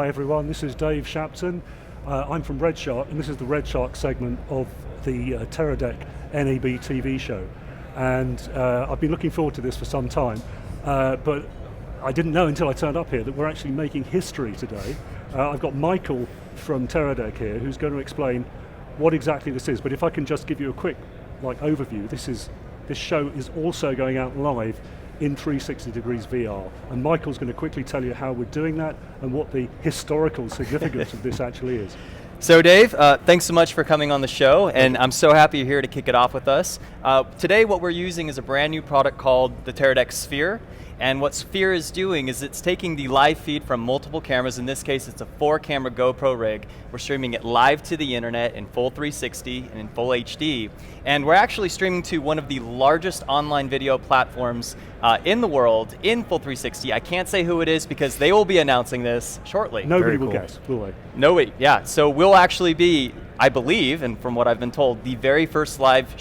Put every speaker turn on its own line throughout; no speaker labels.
Hi everyone, this is Dave Shapton. I'm from RedShark, and this is the RedShark segment of the Teradek NAB TV show. And I've been looking forward to this for some time, but I didn't know until I turned up here that we're actually making history today. I've got Michael from Teradek here who's going to explain what exactly this is, but if I can just give you a quick overview, this show is also going out live in 360 degrees VR, and Michael's going to quickly tell you how we're doing that and what the historical significance of this actually is.
So Dave, thanks so much for coming on the show, and I'm so happy you're here to kick it off with us. Today what we're using is a brand new product called the Teradek Sphere, and what Sphere is doing is it's taking the live feed from multiple cameras. In this case, it's a 4-camera GoPro rig. We're streaming it live to the internet in full 360 and in full HD, and we're actually streaming to one of the largest online video platforms in the world in full 360. I can't say who it is because they will be announcing this shortly.
Nobody will guess, will they?
Nobody, yeah. So we'll actually be, I believe, and from what I've been told, the very first live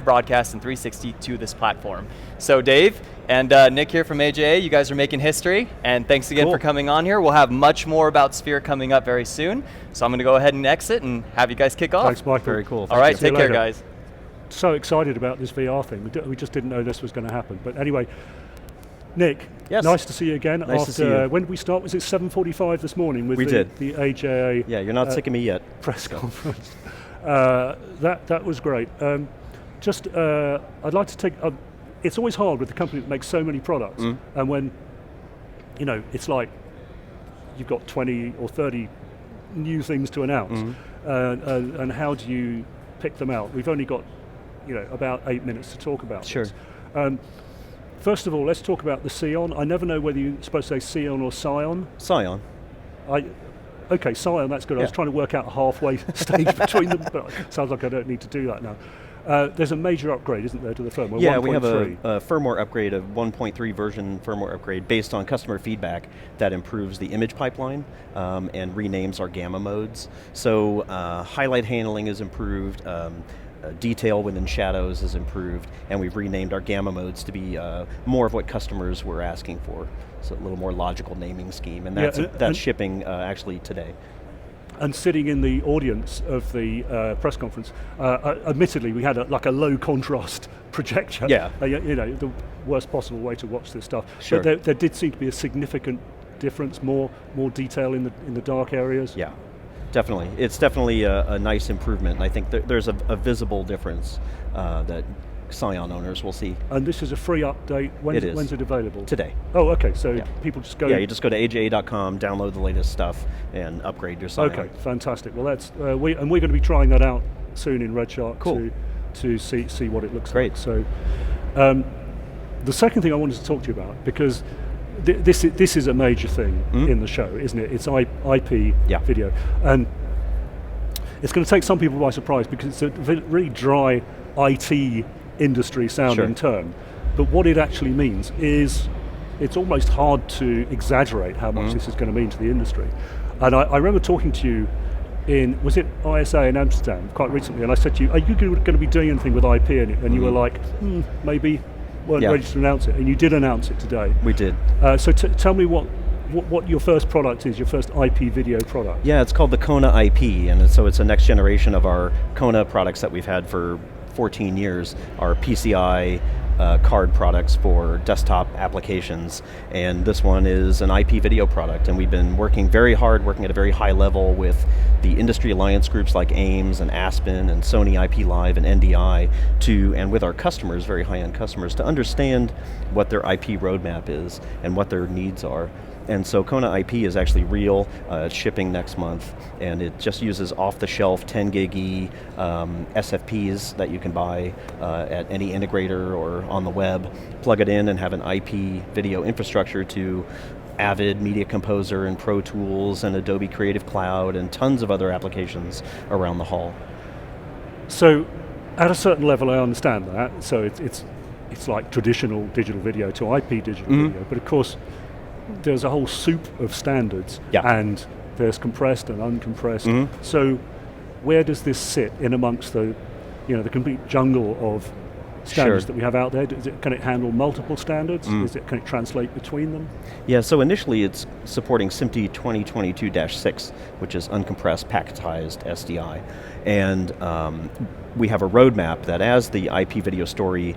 broadcast in 360 to this platform. So Dave and Nick here from AJA, you guys are making history, and thanks again for coming on here. We'll have much more about Sphere coming up very soon, so I'm going to go ahead and exit and have you guys kick off.
Thanks, Michael.
Very cool.
All right, take care, guys.
So excited about this VR thing. We just didn't know this was going to happen. But anyway, Nick,
yes.
Nice to see you again.
Nice to see you.
When did we start? Was it 7:45 this morning with the AJA?
Yeah, you're not sick of me yet.
Press conference. That was great. I'd like to take. It's always hard with a company that makes so many products, and when it's like you've got 20 or 30 new things to announce, and how do you pick them out? We've only got about 8 minutes to talk about this. First of all, let's talk about the Scion. I never know whether you're supposed to say Scion or Scion.
Scion.
Okay, Scion, that's good. Yeah. I was trying to work out a halfway stage between them, but it sounds like I don't need to do that now. There's a major upgrade, isn't there, to the firmware?
Yeah,
1.
we have a firmware upgrade, a 1.3 version firmware upgrade based on customer feedback that improves the image pipeline and renames our gamma modes. So highlight handling is improved, detail within shadows is improved, and we've renamed our gamma modes to be more of what customers were asking for. So a little more logical naming scheme, and that's shipping actually today.
And sitting in the audience of the press conference, admittedly, we had a low contrast projector.
Yeah.
The worst possible way to watch this stuff.
Sure.
But there did seem to be a significant difference, more detail in the dark areas.
Yeah, definitely. It's definitely a nice improvement, and I think there's a visible difference that Scion owners will see.
And this is a free update. When's it available?
Today.
Oh, okay. So people just go.
Yeah, you just go to aja.com, download the latest stuff, and upgrade your Scion.
Okay, fantastic. Well, that's we're going to be trying that out soon in RedShark.
Cool.
To see what it looks
Great.
like. So, the second thing I wanted to talk to you about, because this is a major thing in the show, isn't it? It's IP video, and it's going to take some people by surprise because it's a really dry IT industry sounding term, but what it actually means is it's almost hard to exaggerate how much this is going to mean to the industry. And I remember talking to you was it ISA in Amsterdam quite recently, and I said to you, are you going to be doing anything with IP in it? And you were like, maybe, weren't ready to announce it, and you did announce it today.
We did.
So tell me what your first product is, your first IP video product.
Yeah, it's called the Kona IP, and so it's a next generation of our Kona products that we've had for 14 years, our PCI card products for desktop applications, and this one is an IP video product, and we've been working very hard, working at a very high level with the industry alliance groups like AIMS and Aspen and Sony IP Live and NDI and with our customers, very high-end customers, to understand what their IP roadmap is and what their needs are. And so Kona IP is actually real, it's shipping next month, and it just uses off-the-shelf 10 gig SFPs that you can buy at any integrator or on the web, plug it in and have an IP video infrastructure to Avid, Media Composer, and Pro Tools, and Adobe Creative Cloud, and tons of other applications around the hall.
So at a certain level I understand that, so it's like traditional digital video to IP digital video, but of course there's a whole soup of standards, and there's compressed and uncompressed. So where does this sit in amongst the complete jungle of standards that we have out there? Can it handle multiple standards? Can it translate between them?
Yeah, so initially it's supporting SMPTE 2022-6, which is uncompressed packetized SDI. And we have a roadmap that as the IP video story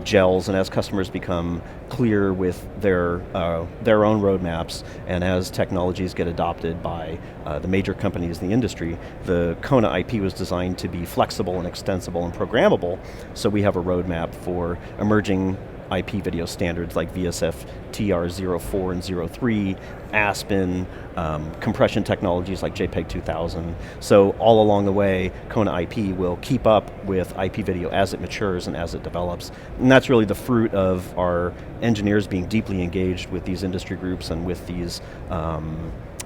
gels and as customers become clear with their own roadmaps and as technologies get adopted by the major companies in the industry, the Kona IP was designed to be flexible and extensible and programmable, so we have a roadmap for emerging IP video standards like VSF TR04 and 03, Aspen, compression technologies like JPEG 2000. So all along the way, Kona IP will keep up with IP video as it matures and as it develops. And that's really the fruit of our engineers being deeply engaged with these industry groups and with these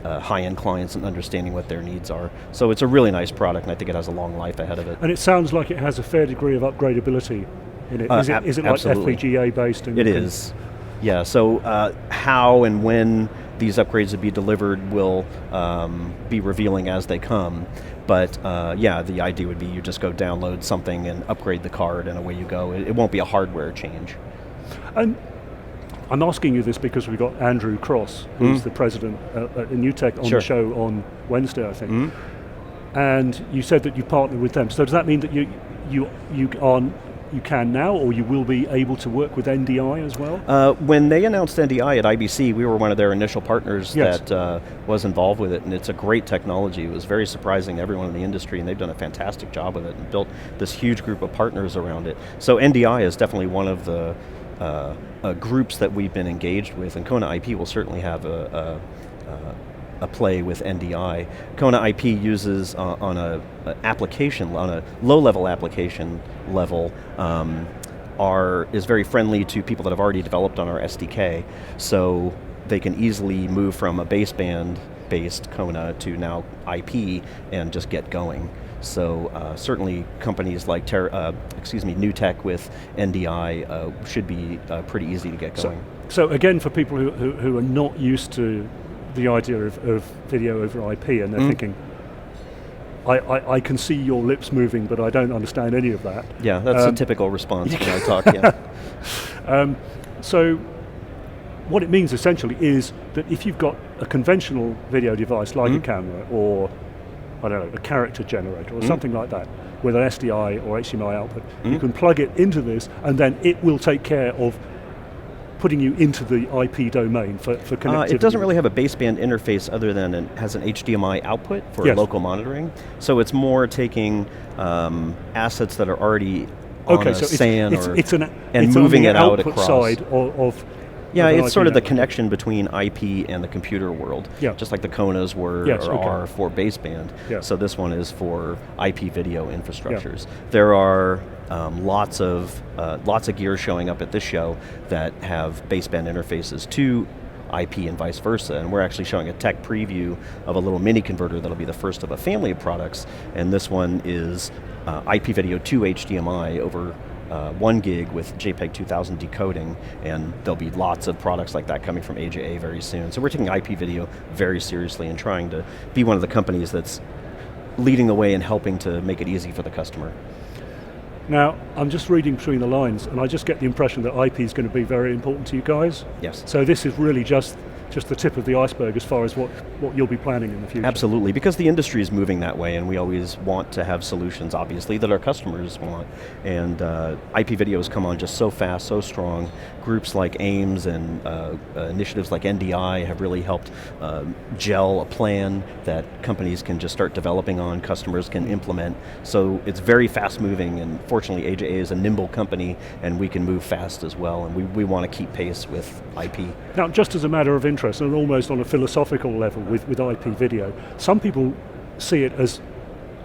high-end clients and understanding what their needs are. So it's a really nice product, and I think it has a long life ahead of it.
And it sounds like it has a fair degree of upgradability in it. Is it like FPGA based?
It is. Yeah, so how and when these upgrades will be delivered will be revealing as they come. But yeah, the idea would be you just go download something and upgrade the card and away you go. It won't be a hardware change.
And I'm asking you this because we've got Andrew Cross, who's the president at NewTek on the show on Wednesday, I think. And you said that you partnered with them. So does that mean that you can now, or you will be able to work with NDI as well?
When they announced NDI at IBC, we were one of their initial partners that was involved with it, and it's a great technology. It was very surprising to everyone in the industry, and they've done a fantastic job with it and built this huge group of partners around it. So NDI is definitely one of the groups that we've been engaged with, and Kona IP will certainly have a play with NDI. Kona IP uses on a application, on a low-level application level, is very friendly to people that have already developed on our SDK, so they can easily move from a baseband-based Kona to now IP and just get going. So certainly companies like NewTek with NDI should be pretty easy to get going.
So again, for people who are not used to the idea of video over IP, and they're thinking, I can see your lips moving, but I don't understand any of that.
Yeah, that's a typical response when I talk, yeah.
So what it means essentially is that if you've got a conventional video device like a camera or, I don't know, a character generator or something like that, with an SDI or HDMI output, you can plug it into this and then it will take care of putting you into the IP domain for connectivity.
It doesn't really have a baseband interface other than it has an HDMI output for local monitoring. So it's more taking assets that are already on a SAN and moving it out across.
Side of
yeah, it's sort of the connection between IP and the computer world, just like the Konas were are for baseband. So this one is for IP video infrastructures. There are lots of gear showing up at this show that have baseband interfaces to IP and vice versa, and we're actually showing a tech preview of a little mini converter that'll be the first of a family of products, and this one is IP video to HDMI over 1 gig with JPEG 2000 decoding, and there'll be lots of products like that coming from AJA very soon. So we're taking IP video very seriously and trying to be one of the companies that's leading the way and helping to make it easy for the customer.
Now, I'm just reading between the lines, and I just get the impression that IP is going to be very important to you guys.
Yes.
So this is really just the tip of the iceberg as far as what you'll be planning in the future.
Absolutely, because the industry is moving that way, and we always want to have solutions, obviously, that our customers want. And IP video has come on just so fast, so strong. Groups like AIMS and initiatives like NDI have really helped gel a plan that companies can just start developing on, customers can implement. So it's very fast moving, and fortunately AJA is a nimble company, and we can move fast as well, and we want to keep pace with IP.
Now, just as a matter of interest, and almost on a philosophical level with IP video, some people see it as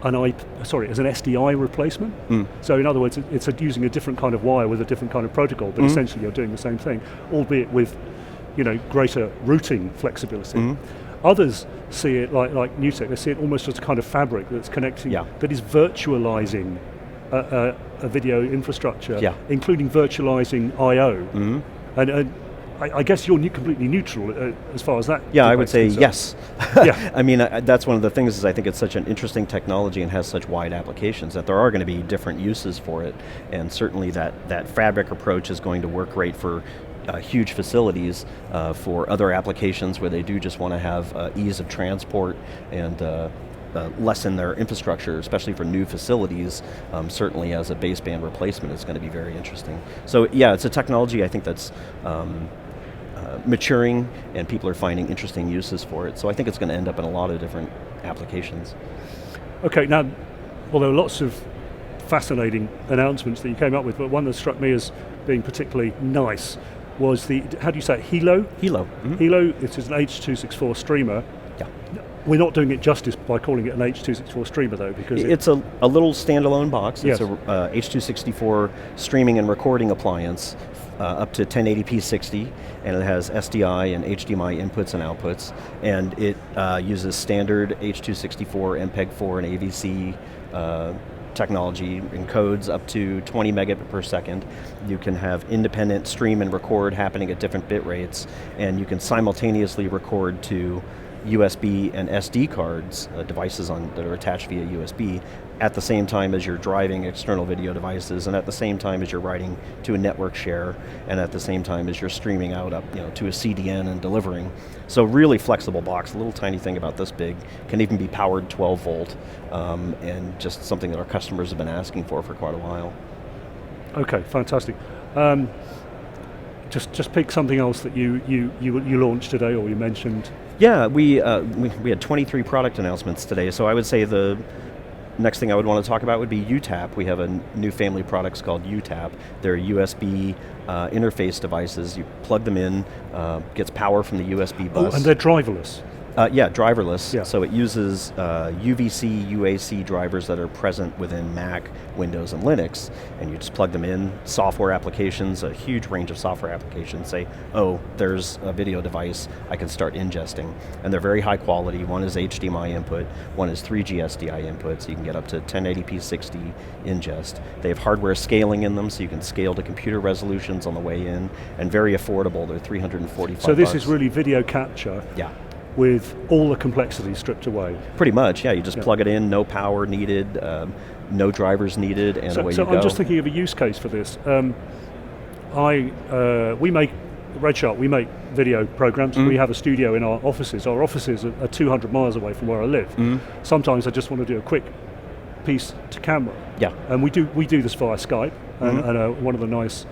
an SDI replacement. So in other words, it's using a different kind of wire with a different kind of protocol, but essentially you're doing the same thing, albeit with greater routing flexibility. Others see it like NewTek, they see it almost as a kind of fabric that's connecting, that is virtualizing a video infrastructure, including virtualizing I/O. And I guess you're completely neutral as far as that.
Yeah, I would say
concerned.
yes.
Yeah.
I mean, that's one of the things is I think it's such an interesting technology and has such wide applications that there are going to be different uses for it, and certainly that fabric approach is going to work great for huge facilities, for other applications where they do just want to have ease of transport and lessen their infrastructure, especially for new facilities. Certainly as a baseband replacement, it's going to be very interesting. So yeah, it's a technology I think that's maturing, and people are finding interesting uses for it. So I think it's going to end up in a lot of different applications.
Okay, now, well, there were lots of fascinating announcements that you came up with, but one that struck me as being particularly nice was the, how do you say it, Hilo?
Hilo.
Hilo, it is an H.264 streamer.
Yeah.
We're not doing it justice by calling it an H.264 streamer though, because
it's a little standalone box.
Yes.
It's a H.264 streaming and recording appliance, up to 1080p 60, and it has SDI and HDMI inputs and outputs, and it uses standard H.264, MPEG-4, and AVC technology, encodes up to 20 megabit per second. You can have independent stream and record happening at different bit rates, and you can simultaneously record to USB and SD cards, devices that are attached via USB, at the same time as you're driving external video devices, and at the same time as you're writing to a network share, and at the same time as you're streaming out up to a CDN and delivering. So really flexible box, a little tiny thing about this big, can even be powered 12 volt, and just something that our customers have been asking for quite a while.
Okay, fantastic. Just pick something else that you launched today, or you mentioned.
Yeah, we had 23 product announcements today, so I would say the next thing I would want to talk about would be UTAP. We have a new family of products called UTAP. They're USB interface devices. You plug them in, gets power from the USB bus.
Oh, and they're driverless.
Yeah, driverless.
Yeah.
So it uses UVC, UAC drivers that are present within Mac, Windows, and Linux, and you just plug them in. Software applications, a huge range of software applications say, oh, there's a video device, I can start ingesting. And they're very high quality. One is HDMI input, one is 3G SDI input, so you can get up to 1080p 60 ingest. They have hardware scaling in them, so you can scale to computer resolutions on the way in, and very affordable. They're $345.
So this is really video capture.
Yeah.
With all the complexity stripped away.
Pretty much, yeah. You just plug it in, no power needed, no drivers needed, and away you go.
So I'm just thinking of a use case for this. We make RedShark. We make video programs. We have a studio in our offices. Our offices are 200 miles away from where I live. Sometimes I just want to do a quick piece to camera.
Yeah.
And we do this via Skype. And one of the nice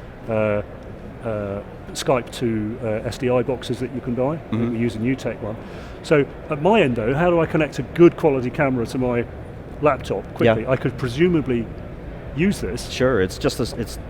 Skype to SDI boxes that you can buy. We use a NewTek one. So at my end though, how do I connect a good quality camera to my laptop quickly?
Yeah.
I could presumably use this.
Sure, it's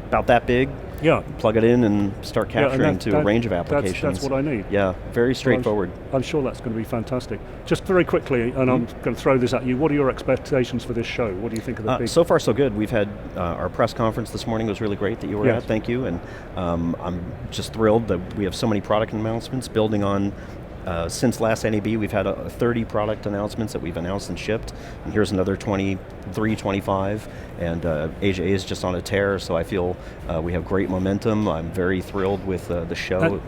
about that big.
Yeah.
Plug it in and start capturing to a range of applications.
That's what I need.
Yeah, very straightforward.
I'm sure that's going to be fantastic. Just very quickly, and I'm going to throw this at you, what are your expectations for this show? What do you think of the big?
So far so good. We've had our press conference this morning was really great that you were at, thank you, and I'm just thrilled that we have so many product announcements building on. Since last NAB, we've had 30 product announcements that we've announced and shipped, and here's another 23, 25, and AJA is just on a tear, so I feel we have great momentum. I'm very thrilled with the show.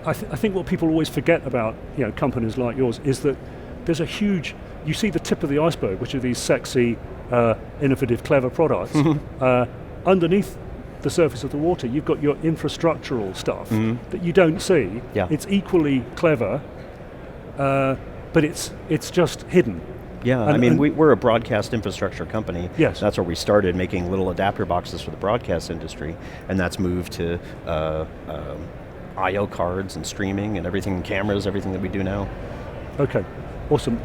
I think what people always forget about companies like yours is that there's a huge, you see the tip of the iceberg, which are these sexy, innovative, clever products. Underneath the surface of the water, you've got your infrastructural stuff that you don't see.
Yeah.
It's equally clever, but it's just hidden.
Yeah, I mean, we're a broadcast infrastructure company.
Yes.
That's where we started, making little adapter boxes for the broadcast industry, and that's moved to I/O cards and streaming and everything, cameras, everything that we do now.
Okay, awesome.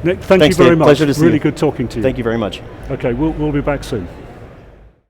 Nick, thank
Thanks,
you very
Dave.
much.
Pleasure to see you.
Really good talking to you.
Thank you very much.
Okay, we'll be back soon.